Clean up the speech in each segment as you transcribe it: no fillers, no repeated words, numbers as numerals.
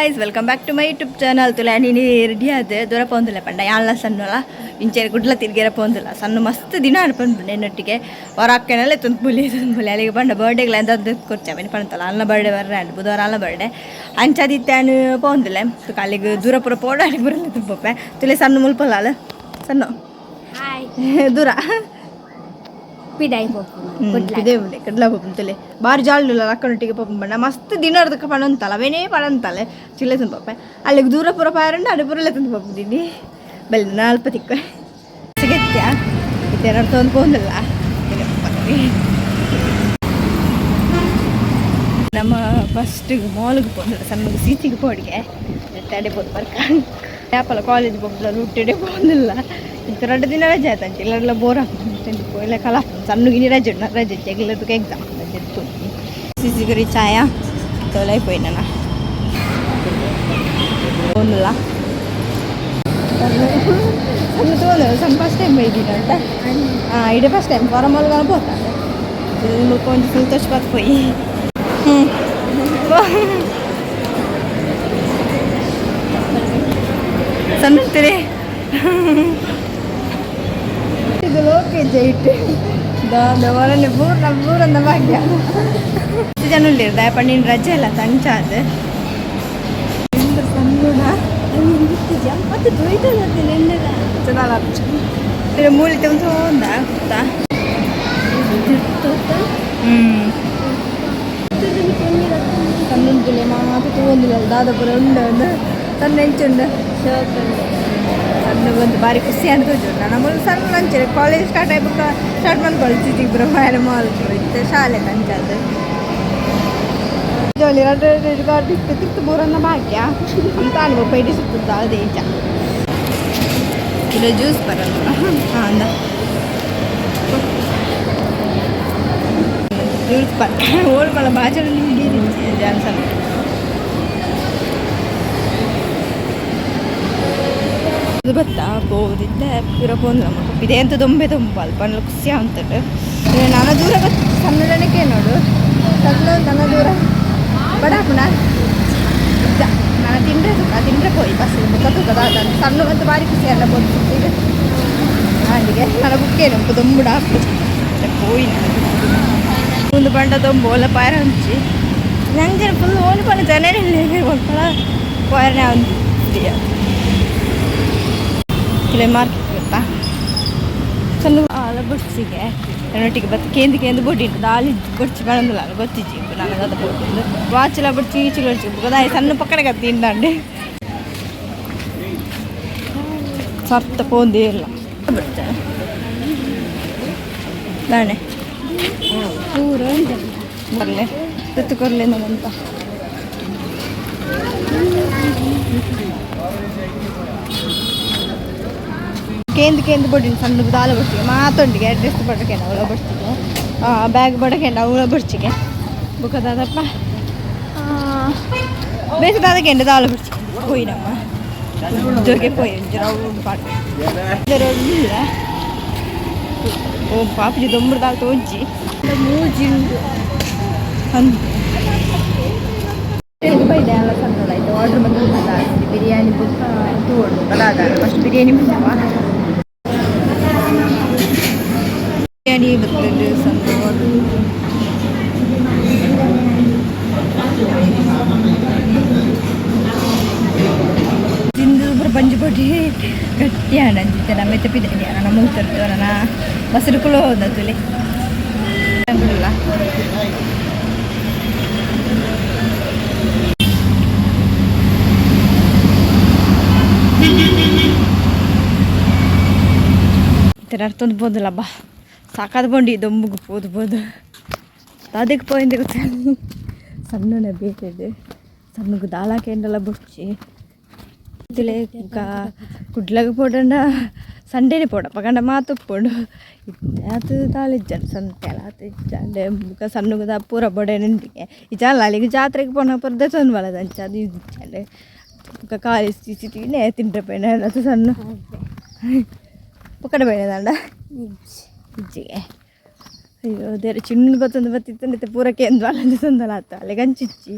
guys welcome back to my YouTube channel ತುಲೆ ನೀನು ready ಆದ ದೂರ ಪೋಂದಿಲ್ಲ ಪಂಡ ಯಾಳ್ನ ಸಣ್ಣಲ್ಲ ಇಂಚೆ ಗುಡ್ಲ ತಿರ್ಗಿರ ಪೋಂದಿಲ್ಲ ಸಣ್ಣ ಮಸ್ತ್ ದಿನ ಅನ್ಪಂಡು ನೊಟ್ಟಿಗೆ ಹೊರ ಅಕ್ಕನೆಲ್ಲ ತುಂಬ್ಬುಲಿ ಅಲ್ಲಿಗೆ ಪಂಡ ಬರ್ಡೇಗಳ ಎಂತ ಕೊಡ್ಚಾಮೇನೆ ಪಣ್ತಲ್ಲ ಅಲ್ಲ ಬರ್ಡೇ ಬರ್ರೆ ಅಂಡ್ ಬುಧವಾರ ಅಲ್ಲ ಬರ್ಡೇ ಅಂಚಾದಿತ್ತಾನು ಪೋಂದಿಲ್ಲ ಅಲ್ಲಿಗೆ ದೂರ ಪುರ ಪೋಡಾಡಿ ಬರಲ್ಲ ತುಂಬಪ್ಪೆ ತುಲೆ ಸಣ್ಣ ಮುಲ್ಪಲ್ಲ ಅಲ್ಲ ಸಣ್ಣ ದೂರ ಪಿಡಾಯಿ ಇದೇ ಕಡ್ಲ ಪಪ್ಪು ತಲೆ ಬಾರಿ ಜಾಳ ಅಕ್ಕನೊಟ್ಟಿಗೆ ಪಪ್ಪು ಬಣ್ಣ ಮಸ್ತ್ ದಿನ ಅರ್ಧಕ್ಕೆ ಪಣ ಅಂತಲ್ಲ ಅವೇನೇ ಪಣ ಅಂತಲ್ಲ ಚಿಲ್ಲೆ ತಂದು ಪಪ್ಪೆ ಅಲ್ಲಿಗೆ ದೂರ ಪುರ ಪಾರಂಡು ಅಡಿ ಪುರಲ್ಲೇ ತಂದು ಪಪ್ಪಿದ್ದೀನಿ ಬೆಲ್ಲ ನಾಲ್ಪ ತಿಕ್ಕ ಸಿಗತ್ಯ ಇದೇನಾರು ತಂದು ಪೋಂದಿಲ್ಲ ನಮ್ಮ ಫಸ್ಟಿಗೆ ಮಾಲ್ಗೆ ಪೋಂದಿಲ್ಲ ಸಣ್ಣಗೆ ಸೀಚಿಗೆ ಪೋಡಿಗೆ ಅಡೆ ಪೋದು ಬರ್ಕ ಯಾಪಲ್ಲ ಕಾಲೇಜ್ ಹೋಗ್ಬಿಲ್ಲ ರೂಟೆಡೆ ಪೋಂದಿಲ್ಲ ಇಂಥ 2 ದಿನ ರಜೆ ಆಯ್ತಂತೆ ಇಲ್ಲೆಲ್ಲ ಬೋರ್ ಆಗ್ತದೆ ಇಲ್ಲ ಕಲ ಸಣ್ಣಗಿನಿ ರಜೆ ಉಂಟು ರಜೆ ಎಲ್ಲದಕ್ಕೆ ಎಕ್ಸಾಮ್ ರಜೆ ಇತ್ತು ಸಿಸಿಗರಿ ಚಾಯ ತೊಲೈಪೋಯಿ ನಾನು ಪೋಂದಿಲ್ಲ ಸಣ್ಣ ತೊಗೊಂಡು ಸಣ್ಣ ಫಸ್ಟ್ ಟೈಮ್ ಬೈದಿನ ಅಂತ ಇಡೀ ಫಸ್ಟ್ ಟೈಮ್ ಹೊರಮಲ್ಗಾನ ಹೋಗ್ತಾನೆ ಕೊಂಚ ಸಂತೋಷ ಪೋಯಿ ಸಣ್ಣತಿರಿ ಇದು ಲೋಕೆ ಜೈಟ್ ದವರನೆ ಪೂರಂದ ಭಾಗ್ಯ ಜನ ಇರ್ದ ಪಣ್ಣಿನ ರಜೆ ಎಲ್ಲ ತಂಚಾದ ಸಣ್ಣ ಮತ್ತೆ ದೊಯ್ತಲ್ಲ ಮೂಲಿ ತಂದು ಹೋದ ಗೊತ್ತಾ ಸಣ್ಣುಂಟು ಮಾತು ತೊಗೊಂದಿಲ್ಲ ದಾದಾಪುರ ಉಂಡು ಸಣ್ಣ ಹೆಂಚುಂಡು ಸಣ್ಣ ಬಂದು ಭಾರಿ ಖುಷಿ ಅನ್ಕೋದು ನಮ್ಮಲ್ಲಿ ಸಣ್ಣ ಅಂಚೆ ಕಾಲೇಜ್ ಸ್ಟಾರ್ಟ್ ಆಗ್ಬೇಕು ಸ್ಟಾರ್ಟ್ ಮಾಡ್ಕೊಳ್ತಿದ್ವಿ ಇಬ್ಬರು ಮಾಯರ ಮಾಲ್ ಇತ್ತು ಶಾಲೆ ತಂಚಾದ ಜೋಲಿ 2 ಗಾಡಿ ತಿರ್ತು ಬೋರನ್ನ ಭಾಗ್ಯ ಅಂತ ಅನ್ಬೋದು ಪೈಡಿ ಸಿಗ್ತದ ಅದೇ ಈಚ ಕಿಲೋ ಜ್ಯೂಸ್ ಬರಲ್ಲ ಅಂದ ಜ್ಯೂಸ್ ಬರ ಓಡ್ಕೊಳ್ಳೋ ಬಾಜಲ್ಲಿ ಹಿಡಿಯಿರಿ ಜಾನ್ಸನ್ ಅದು ಬತ್ತಾ ಬೋದಿದ್ದೆ ಪೂರ ಪೋಂದು ನಮ್ಮ ಇದೆ ಅಂತ ದೊಂಬೆ ಅಲ್ಪ ಅನ್ನೋ ಖುಷಿ ಅಂತಟ್ಟು ನಾನು ದೂರ ಬತ್ತು ಸಣ್ಣ ಜನಕ್ಕೆ ನೋಡು ಸಣ್ಣ ನನ್ನ ದೂರ ಬಡಾಪುಣ ನಾನು ತಿಂದ್ರೆ ಪೋಯಿ ಬಸ್ ಕತ್ತದ ಸಣ್ಣ ಬಂತು ಭಾರಿ ಖುಷಿ ಅಲ್ಲ ಬೋದು ಈಗ ಹಾಗೆ ನನ್ನ ಬುಕ್ಕೇನು ದೊಂಬುಡ ಪೋಯಿ ಒಂದು ಬಂಡ ದೊಂಬು ಒಲ್ಲ ಪಾಯರ ಹಂಚಿ ನಂಗೆ ಜನ ಫುಲ್ ಓನ್ ಪಣ ಜನನೇ ಒಂದ್ಸಲ ಪಾಯರನೇ ಒಂದು ಕಿಲೋ ಮಾರ್ಕೆಟ್ ಗೊತ್ತಾ ಸಣ್ಣ ಆಲ ಬಡ್ಸಿಗೆ ನನ್ನೊಟ್ಟಿಗೆ ಬತ್ತು ಕೇಂದು ಬೊಡ್ಡಿ ದಾಲಿ ಬಡ್ಸಿ ಬರೋದಿಲ್ಲ ಗೊತ್ತಿಜ್ಜಿ ನನಗೆ ಅದು ಬಡ್ಡಿದ್ದು ವಾಚೆಲ್ಲ ಬಡ್ಸಿ ಈಚೆಗೆ ಬಡ್ಸಿ ಗೊತ್ತಾಯಿ ಸಣ್ಣ ಪಕ್ಕಡೆ ತಿಂದಾಂಡೆ ಸರ್ತ ಪೋಂದೇ ಇಲ್ಲ ಬಿಡ್ತೇನೆ ದಾಣೆ ಪೂರ ಬರಲೆ ತುತ್ತು ಕೊರಲೆ ನಮ್ಮಂತ ಕೇಂದು ಬಡ್ಡಿ ಸಣ್ಣಗೆ ದಾಲ ಬಡ್ಸಿಗೆ ಮಾತೊಂಡಿಗೆ ಡ್ರೆಸ್ ಬಡಕೇನ ಅವಳ ಬಡ್ಸಿಗೆ ಬ್ಯಾಗ್ ಬಡಕೇನ ಅವಳ ಬಡ್ಸಿಗೆ ಬುಕ್ಕದಾದಪ್ಪ ಬೇಸದಾದಕ್ಕೆ ಎಂಡ ದಾಲ ಬಡ್ಸಿಗೆ ಪೋಯಿ ನಮ್ಮ ಜೋಗೆ ಪೋಯಿ ರೌಂಡ್ ಪಾಟ ಇಲ್ಲ ಓ ಪಾಪಜಿ ದೊಂಬರು ದಾಲ್ ತೋಜ್ಜಿ ಮೂಜಿಂಡು ಅಂದು ಬೈದೆ ಎಲ್ಲ ಸಣ್ಣದಾಯ್ತು ಆರ್ಡ್ರ್ ಬಂದು ಬಿರಿಯಾನಿ ಬುಕ್ ತೋಡು ಅದಾದ ಫಸ್ಟ್ ಬಿರಿಯಾನಿ ಬಿರಿಯಾನಿ ಬರ್ತದೆ ಸಂದು ತಿಂದು ಬಂಜು ಬಡ್ಡಿ ಗಟ್ಟಿ ಹಣ್ಣಂತಿದ್ದೆ ನಮ್ಮ ತಪ್ಪಿದ್ದೆ ನಮ್ಮ ಉತ್ತರ್ತೀವಲ್ಲ ಮೊಸರು ಕುಳ ಹೋದ ತುಲಿ ಅಂಗಲ್ಲ ಅರ್ಥೊಂದು ಬೋದಲ್ಲ ಬಾ ಸಾಕಾದ ಬಂಡಿ ದೊಂಬುಗೆ ಬೋದು ಅದಕ್ಕೆ ಪೋಯಿಂದೆ ಗೊತ್ತ ಸಣ್ಣನೇ ಬೇಕಿದೆ ಸಣ್ಣಗೆ ದಾಲಾಕೆಂಡೆಲ್ಲ ಬುಡ್ಚಿ ತಿಳೆ ಕುಡ್ಲಾಗ ಪೋಡಂಡ ಸಂಡೇನೆ ಪೋಡಪ್ಪ ಗಂಡ ಮಾತು ಪೋಡು ಅದು ತಾಳಿಜ್ಜ ಸಂತೆಲ್ಲ ಇಜ್ಜಂಡೆ ಮುಖ ಸಣ್ಣಗದ ಪೂರ ಬೊಡೆ ನಿಂಟಿಗೆ ಇಜಲ್ಲ ಅಲ್ಲಿಗೆ ಜಾತ್ರೆಗೆ ಪೋನ ಪರ್ದೆ ತಂದು ಬಲದಂಚ ಅದು ಇಜ್ಜಂಡೆ ಮುಖ ಕಾಲಿ ಸಿಟಿನೇ ತಿಂಡ್ರೆ ಪೇಣೆ ಅದು ಸಣ್ಣ ಪಕ್ಕಡ ಬೇಳೆದಂಡ ಇಜ್ಜಿಗೆ ಅಯ್ಯೋ ದೇವ್ರ ಚಿನ್ನ ಬತ್ತೊಂದು ಬತ್ತಿತ್ತಂದಿತ್ತೆ ಪೂರಕ್ಕೆ ಎಂದು ಅಲ್ಲಂದು ತಂದಲ್ಲ ಆತ ಅಲ್ಲಿಗೆ ಹಂಚಿಚ್ಚಿ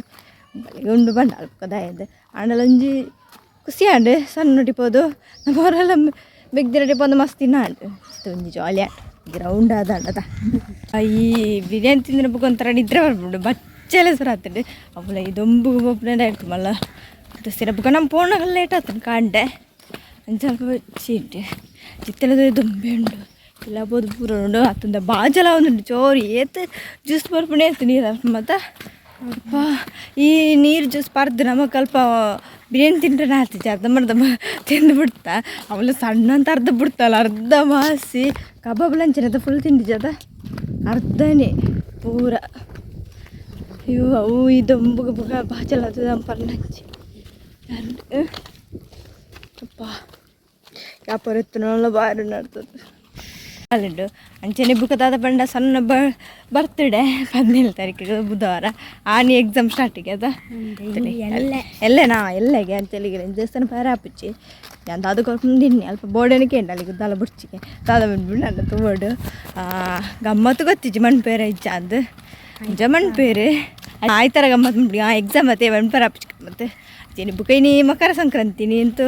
ಉಂಡು ಬಂಡ ಅಲ್ಪ ಕದಾಯದು ಆಂಡಲೊಂಜಿ ಖುಷಿ ಆಂಡು ಸಣ್ಣ ನಟಿಪೋದು ನಮ್ಮವರೆಲ್ಲ ಬೆಗ್ದಿ ನಟಿಪೋದು ಮಸ್ತ್ ತಿನ್ನಾಂಡು ಒಂಜಿ ಜಾಲಿ ಆಟ ಗ್ರೌಂಡ್ ಆದಂಡದ ಈ ಬಿರಿಯಾನಿ ತಿಂದಿನ ಬುಕ್ ಒಂಥರ ನಿದ್ರೆ ಬರ್ಬಿಡು ಬಚ್ಚಲೆ ಸುರ ಆಗ್ತದೆ ಅವಳ ಈ ದೊಂಬು ಒಬ್ಬನೇ ಆಯ್ತು ಮಲ್ಲ ಅದು ಸಿರಬುಕ ನಮ್ಮ ಪೋಣಾಗ ಲೇಟ್ ಆಗ್ತಾನೆ ಕಾಂಡೆ ಒಂದು ಸ್ವಲ್ಪ ಚೀಟು ಚಿತ್ತಲದ ದೊಂಬೆ ಉಂಡು ಇಲ್ಲ ಬೋದು ಪೂರ ಉಂಡು ಅತ್ತಂದ ಬಾಜಲ ಒಂದುಂಟು ಚೋರಿ ಏತ್ ಜ್ಯೂಸ್ ಬರ್ಪಣೆ ಆಯ್ತು ನೀರು ಅಲ್ಪ ಮತ್ತು ಅಪ್ಪ ಈ ನೀರು ಜ್ಯೂಸ್ ಪರ್ದು ನಮಗೆ ಸ್ವಲ್ಪ ಬಿರಿಯಾನಿ ತಿಂಡ್ರೆ ಆಗ್ತಿತ್ತು ಅರ್ಧಂಬರ್ಧ ತಿಂದು ಬಿಡ್ತಾ ಅವಳು ಸಣ್ಣ ಅಂತ ಅರ್ಧ ಬಿಡ್ತಲ್ಲ ಅರ್ಧ ಮಾಸಿ ಕಬಾಬ್ ಲಂಚನದ ಫುಲ್ ತಿಂಡಿಜದ ಅರ್ಧನೇ ಪೂರ ಅಯ್ಯೋ ಅವು ಈ ದೊಂಬುಗ ಬುಗ ಬಾಜಲ ಅದು ದಂಪರ್ ನಂಚಿ ಅಪ್ಪ ವ್ಯಾಪಾರ ಎತ್ತನಲ್ಲ ಬಾರಿ ನಡ್ತದೆ ಅಲ್ಲುಂಡು ಅಂಚನೆ ಬುಕ್ಕದಾದ ಬಂಡ ಸಣ್ಣ ಬರ್ತ್ಡೇ 17 ತಾರೀಕಿಗೆ ಬುಧವಾರ ಆನಿ ಎಕ್ಸಾಮ್ ಸ್ಟಾರ್ಟಿಗೆ ಅದ ಎಲ್ಲೇನಾ ಎಲ್ಲಗೆ ಅಂತೇಳಿಗೆ ದೇವಸ್ಥಾನ ಪಾರಾಪಿಚ್ಚಿ ಅಂತ ಅದು ಕೊಡ್ಕೊಂಡಿನಿ ಅಲ್ಪ ಬೋರ್ಡನಿಗೆ ಅಲ್ಲಿಗೆ ದಲ ಬುಡ್ಚಿಗೆ ದಾದ ಬಂದ್ಬಿಟ್ಟು ನನ್ನ ತೋಡು ಗಮ್ಮತ್ತು ಗೊತ್ತಿಜ್ಜಿ ಮಣ್ಪೇರ ಇಜ್ಜ ಅಂದು ನಿಜ ಮಣ್ಪೇರು ಆಯ್ತರ ಗಮ್ಮತ್ತು ಮಾಡಿ ಎಕ್ಸಾಮ್ ಮತ್ತೆ ಮಣ್ಪೇರ ಹಾಪಿಚ್ಕ ಮತ್ತೆ ಅಜ್ಜಿನಿ ಬುಕೈನಿ ಮಕರ ಸಂಕ್ರಾಂತಿನಿ ಅಂತೂ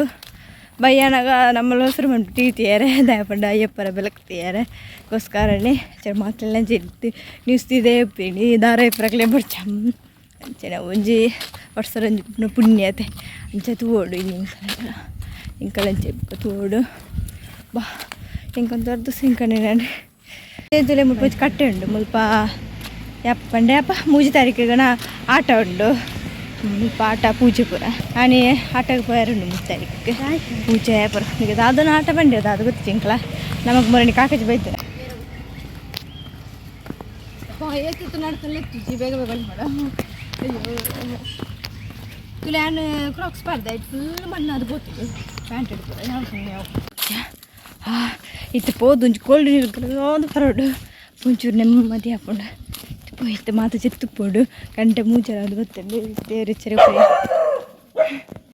ಬಯ್ಯನಾಗ ನಮ್ಮಲ್ಲಿ ಹೆಸರು ಮಾಡ್ಬಿಟ್ಟು ತೀರ್ತಿಯಾರೆ ದಯಪಂಡ ಅಯ್ಯಪ್ಪರ ಬೆಳಕ್ತಿಯಾರೆ ಗೋಸ್ಕರನೇ ಚೆನ್ನ ಮಾತೆಲ್ಲ ಚೆಲ್ತಿ ನಿವ್ಸ್ತಿದೆ ಪಿಣಿ ದಾರ ಇಪ್ಪರಕ್ಲೆ ಬರ್ಚಮ್ ಅಂಚೆ ಒಂಜಿ ವರ್ಷರಂಜಿ ಪುಣ್ಯತೆ ಅಂಚೆ ತೋಡು ಇಂಕಳಂಚೆ ಬುಕ್ಕ ತೋಡು ಬಾ ಇಂಕೊಂತರ್ದು ಸಿಂಕಣೆ ನಾನು ಜುಲೈ ಮುಲ್ಪ ಕಟ್ಟೆ ಉಂಡು ಮುಲ್ಪ ಯಪ್ಪಂಡೆ ಅಪ್ಪ 3 ತಾರೀಕಿಗೆ ಆಟ ಉಂಡು ಆಟ ಪೂಜೆ ಪೂರ ಆನೆ ಆಟಕ್ಕೆ ಪೋಯಾರುಂಡು 3 ತಾರೀಕಿಗೆ ಪೂಜೆ ಪುರ ಈಗ ಅದನ್ನು ಆಟ ಬಂಡಿ ಅದು ಗೊತ್ತು ಚಿಂಕಲ ನಮಗೆ ಮೊರನಿ ಕಾಕಜಿ ಬೈತಾರೆ ಏತಿತ್ತು ನಡ್ತಲ್ಲ ಬೇಗ ಬೇಗ ಮಾಡ ಅಯ್ಯೋ ತುಲ್ಯಾನು ಕ್ರಾಕ್ಸ್ ಪಾರ್ದೆ ಫುಲ್ ಮಣ್ಣು ಅದು ಗೊತ್ತಿತ್ತು ಪ್ಯಾಂಟ್ ಹಿಡ್ತಾರೆ ಇತ್ತು ಪೋದು ಒಂಚು ಕೋಲ್ಡ್ ನೀರು ಒಂದು ಹೊರಡು ಒಂಚೂರು ನೆಮ್ಮದಿ ಹಾಕೊಂಡು ಇತ್ತು ಮಾತು ಚೆತ್ತು ಪೋಡು ಗಂಟೆ ಮೂಚರ ಅದು ಗೊತ್ತಲ್ಲ ತೇರು ಚೆರೆ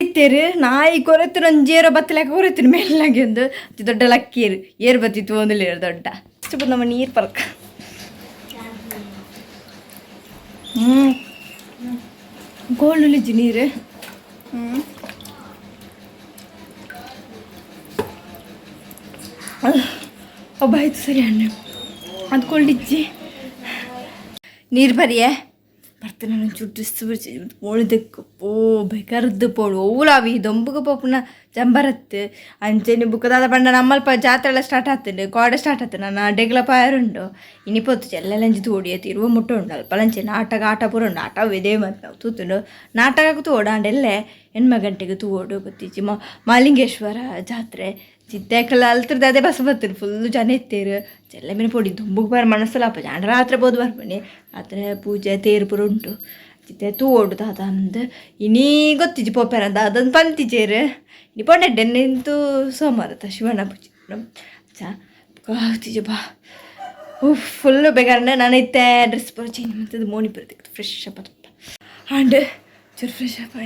ಇತ್ತೇರು ನಾಯಿ ಕೊರೆತು ನನ್ನ ಜೇರೋ ಬತ್ತಲಾಕ ಕೊರೆತೀನಿ ಮೇಲಾಗಿ ಒಂದು ದೊಡ್ಡ ಲಕ್ಕೀರು ಏರು ಬತ್ತಿತ್ತು ಒಂದಿಲ್ಲ ದೊಡ್ಡ ಇಷ್ಟು ಬಂದು ನಮ್ಮ ನೀರು ಪರ್ಕ ಗೋಲ್ಡ್ ನೀರು ಒಬ್ಬ ಆಯ್ತು ಸರಿ ಅಣ್ಣ ಅದು ಕೊಳ್ಳಿಜ್ಜಿ ನೀರು ಬರಿಯೇ ಬರ್ತೀನಿ ನಾನು ಚುಟ್ಟಿಸ್ತು ಬಿಡ್ಸಿ ಒಳ್ದಕ್ಕೆ ಪೋ ಬೇಕಾರದ್ದು ಪೋಡು ಓಲಾವಿ ದೊಂಬುಗ ಪೋಪುನ ಜಂಬರತ್ತು ಅಂಚೆನಿ ಬುಕ್ಕದಾದ ಬಂಡ ನಮ್ಮಲ್ಪ ಜಾತ್ರೆ ಎಲ್ಲ ಸ್ಟಾರ್ಟ್ ಆಗ್ತದೆ ಕೋಡೆ ಸ್ಟಾರ್ಟ್ ಆಗ್ತದೆ ನಾನು ಅಡ್ಡೆಗಳ ಪಾಯರುಂಡು ಇನ್ನಿಪೊತ್ತು ಎಲ್ಲೆಲ್ಲಂಜಿ ತೋಡಿಯತ್ತು ಇರುವ ಮುಟ್ಟ ಉಂಡು ಅಲ್ಪ ಲಂಚೆ ನಾಟಕ ಆಟ ಪೂರ ಉಂಡು ಆಟ ಇದೇ ಮತ್ತು ನಾವು ತೂತುಂಡು ನಾಟಕಕ್ಕೆ ತೋಡು ಅಂಡೆಲ್ಲೇ 8 ಗಂಟೆಗೆ ತೋಡು ಗೊತ್ತಿಚ್ಚಿ ಮಾಲಿಂಗೇಶ್ವರ ಜಾತ್ರೆ ಚಿತ್ತೇಕಲ್ಲ ಅಲ್ತರದ ಅದೇ ಬಸ್ ಬರ್ತೀರಿ ಫುಲ್ಲು ಜನ ಎತ್ತೇರು ಚೆಲ್ಲ ಮೀನು ಪೊಡಿ ದುಂಬುಗೆ ಬಾರ ಮನಸ್ಸಲ್ಲಪ್ಪ ಜಾಂಡ ರಾತ್ರಿ ಬೋದು ಬರ್ಬನಿ ರಾತ್ರಿ ಪೂಜೆ ತೇರು ಪುರ ಉಂಟು ಚಿತ್ತೆ ತೋಡು ತಾತ ಅಂದು ಇನ್ನೀ ಗೊತ್ತಿಜ್ಜಿ ಪೋಪ್ಯಾರ ಅಂತ ಅದೊಂದು ಪಂತಿಚೇರು ಇನಿ ಪೊಂಡೆ ನಿಂತು ಸೋಮವಾರ ಶಿವಣ್ಣ ಪೂಜೆ ಚಾ ಬಾ ಫುಲ್ಲು ಬೇಕಾದ್ರೆ ನಾನು ಇತ್ತೆ ಡ್ರೆಸ್ ಪೂರ ಚೇಂಜ್ ಮಾಡ್ತಿದ್ದು ಮೋನಿ ಪುರ ತೆಗೆದು ಫ್ರೆಶ್ ಅಪ್ ಆಂಡ್ ಚೂರು ಫ್ರೆಶ್ ಅಪ್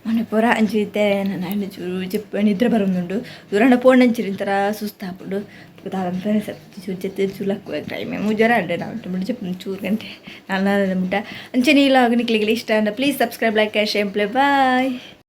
ಮನೆ ಪೂರ ಅಂಚಿತ್ತೆ ನಾನು ಹಣ್ಣು ಚೂರು ಚೆಪ್ಪ ನಿದ್ರೆ ಬರೋದುಂಡು ದೂರಣ್ಣ ಪೋಣ್ ಅಂಚಿರಿಂತರ ಸುಸ್ತಾಪುಂಡು ದಾದಂತ ಚೂರು ಜೊತೆ ಚೂಲಾಕ ಟೈಮೇ ಮುಜಾರ ಅಂಡೆ ನಾವು ಮುಡಿ చెప్పు ಚೂರು ಗಂಟೆ ನಾನು ಮುಟ್ಟ ಅಂಚೆ ನೀಲಾಗ ನಿಕ್ಲಿಗೆ ಇಷ್ಟ ಅಂಡ please subscribe like share play bye